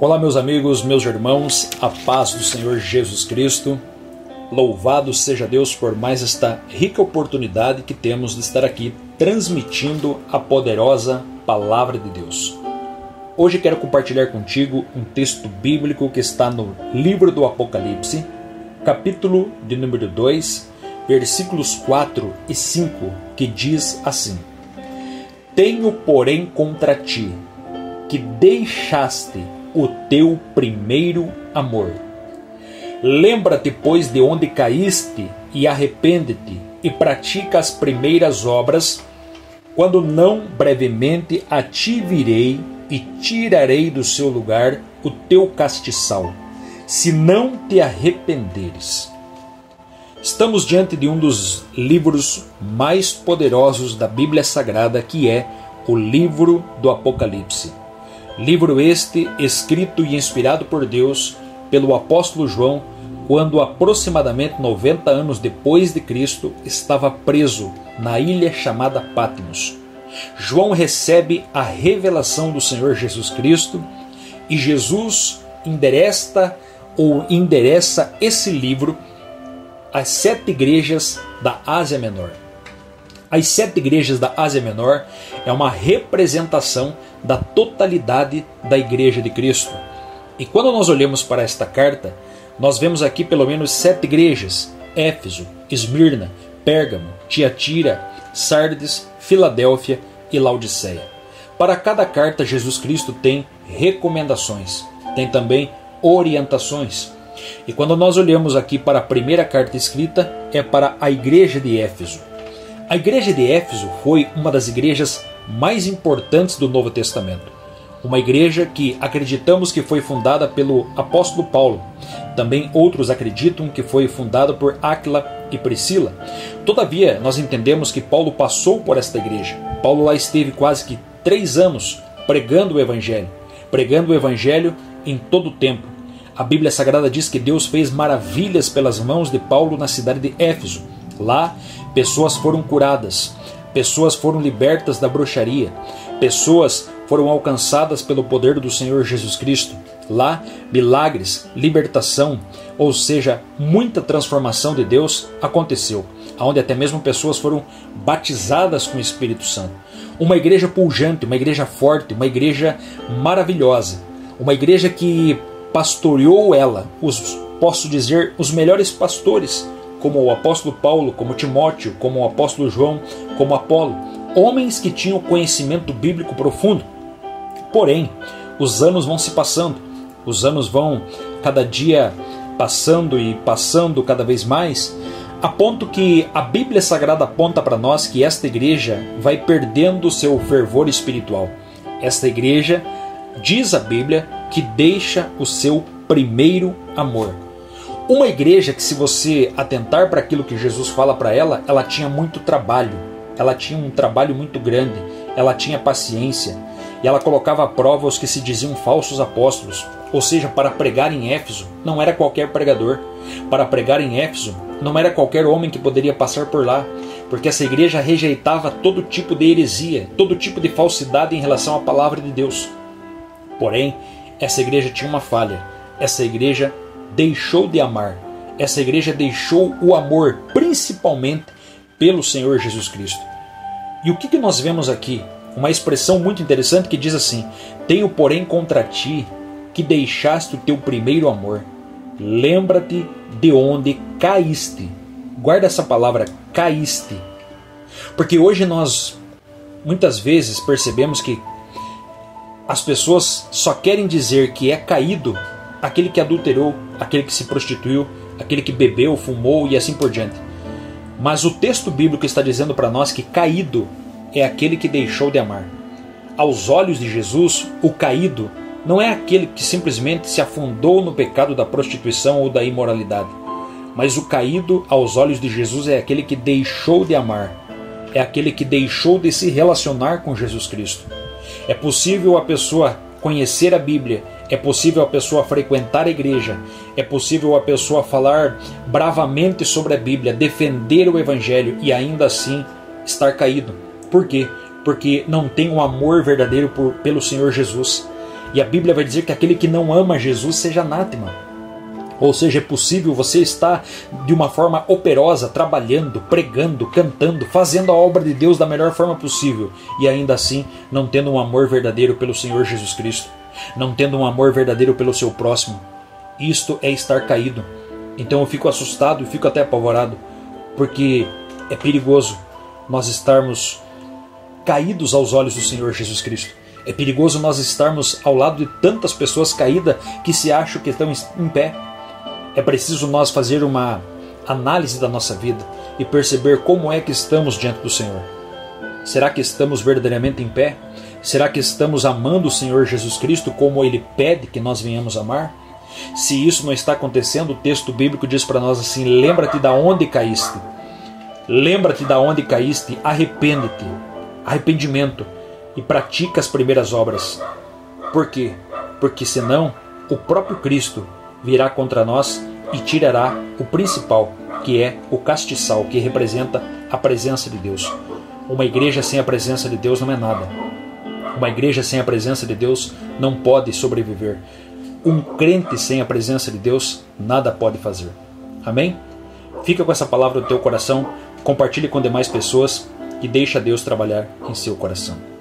Olá, meus amigos, meus irmãos, a paz do Senhor Jesus Cristo. Louvado seja Deus por mais esta rica oportunidade que temos de estar aqui transmitindo a poderosa Palavra de Deus. Hoje quero compartilhar contigo um texto bíblico que está no livro do Apocalipse, capítulo de número 2, versículos 4 e 5, que diz assim: Tenho, porém, contra ti, que deixaste o teu primeiro amor. Lembra-te, pois, de onde caíste, e arrepende-te, e pratica as primeiras obras, quando não brevemente a ti virei, e tirarei do seu lugar o teu castiçal, se não te arrependeres. Estamos diante de um dos livros mais poderosos da Bíblia Sagrada, que é o livro do Apocalipse. Livro este escrito e inspirado por Deus pelo apóstolo João, quando aproximadamente 90 anos depois de Cristo estava preso na ilha chamada Patmos. João recebe a revelação do Senhor Jesus Cristo e Jesus endereça esse livro às 7 igrejas da Ásia Menor. As 7 igrejas da Ásia Menor é uma representação da totalidade da Igreja de Cristo. E quando nós olhamos para esta carta, nós vemos aqui pelo menos 7 igrejas: Éfeso, Esmirna, Pérgamo, Tiatira, Sardes, Filadélfia e Laodiceia. Para cada carta, Jesus Cristo tem recomendações, tem também orientações. E quando nós olhamos aqui para a primeira carta escrita, é para a igreja de Éfeso. A igreja de Éfeso foi uma das igrejas mais importantes do Novo Testamento. Uma igreja que acreditamos que foi fundada pelo apóstolo Paulo. Também outros acreditam que foi fundada por Áquila e Priscila. Todavia, nós entendemos que Paulo passou por esta igreja. Paulo lá esteve quase que 3 anos pregando o Evangelho em todo o tempo. A Bíblia Sagrada diz que Deus fez maravilhas pelas mãos de Paulo na cidade de Éfeso. Lá, pessoas foram curadas, pessoas foram libertas da bruxaria, pessoas foram alcançadas pelo poder do Senhor Jesus Cristo. Lá, milagres, libertação, ou seja, muita transformação de Deus aconteceu, onde até mesmo pessoas foram batizadas com o Espírito Santo. Uma igreja pujante, uma igreja forte, uma igreja maravilhosa, uma igreja que pastoreou posso dizer, os melhores pastores, como o apóstolo Paulo, como Timóteo, como o apóstolo João, como Apolo, homens que tinham conhecimento bíblico profundo. Porém, os anos vão se passando, os anos vão cada dia passando e passando cada vez mais, a ponto que a Bíblia Sagrada aponta para nós que esta igreja vai perdendo o seu fervor espiritual. Esta igreja, diz a Bíblia, que deixa o seu primeiro amor. Uma igreja que, se você atentar para aquilo que Jesus fala para ela, ela tinha muito trabalho, ela tinha um trabalho muito grande, ela tinha paciência, e ela colocava à prova os que se diziam falsos apóstolos. Ou seja, para pregar em Éfeso não era qualquer pregador, para pregar em Éfeso não era qualquer homem que poderia passar por lá, porque essa igreja rejeitava todo tipo de heresia, todo tipo de falsidade em relação à palavra de Deus. Porém, essa igreja tinha uma falha, essa igreja deixou de amar, essa igreja deixou o amor principalmente pelo Senhor Jesus Cristo. E o que nós vemos aqui? Uma expressão muito interessante que diz assim: Tenho, porém, contra ti que deixaste o teu primeiro amor. Lembra-te de onde caíste. Guarda essa palavra, caíste. Porque hoje nós muitas vezes percebemos que as pessoas só querem dizer que é caído aquele que adulterou, aquele que se prostituiu, aquele que bebeu, fumou e assim por diante. Mas o texto bíblico está dizendo para nós que caído é aquele que deixou de amar. Aos olhos de Jesus, o caído não é aquele que simplesmente se afundou no pecado da prostituição ou da imoralidade. Mas o caído, aos olhos de Jesus, é aquele que deixou de amar. É aquele que deixou de se relacionar com Jesus Cristo. É possível a pessoa conhecer a Bíblia, é possível a pessoa frequentar a igreja, é possível a pessoa falar bravamente sobre a Bíblia, defender o Evangelho e ainda assim estar caído. Por quê? Porque não tem um amor verdadeiro pelo Senhor Jesus. E a Bíblia vai dizer que aquele que não ama Jesus seja anátema. Ou seja, é possível você estar de uma forma operosa, trabalhando, pregando, cantando, fazendo a obra de Deus da melhor forma possível, e ainda assim não tendo um amor verdadeiro pelo Senhor Jesus Cristo, não tendo um amor verdadeiro pelo seu próximo. Isto é estar caído. Então eu fico assustado e fico até apavorado, porque é perigoso nós estarmos caídos aos olhos do Senhor Jesus Cristo. É perigoso nós estarmos ao lado de tantas pessoas caídas que se acham que estão em pé. É preciso nós fazer uma análise da nossa vida e perceber como é que estamos diante do Senhor. Será que estamos verdadeiramente em pé? Será que estamos amando o Senhor Jesus Cristo como Ele pede que nós venhamos amar? Se isso não está acontecendo, o texto bíblico diz para nós assim: lembra-te da onde caíste. Lembra-te da onde caíste, arrepende-te. Arrependimento. E pratica as primeiras obras. Por quê? Porque senão o próprio Cristo virá contra nós e tirará o principal, que é o castiçal, que representa a presença de Deus. Uma igreja sem a presença de Deus não é nada. Uma igreja sem a presença de Deus não pode sobreviver. Um crente sem a presença de Deus nada pode fazer. Amém? Fica com essa palavra no teu coração, compartilhe com demais pessoas e deixa Deus trabalhar em seu coração.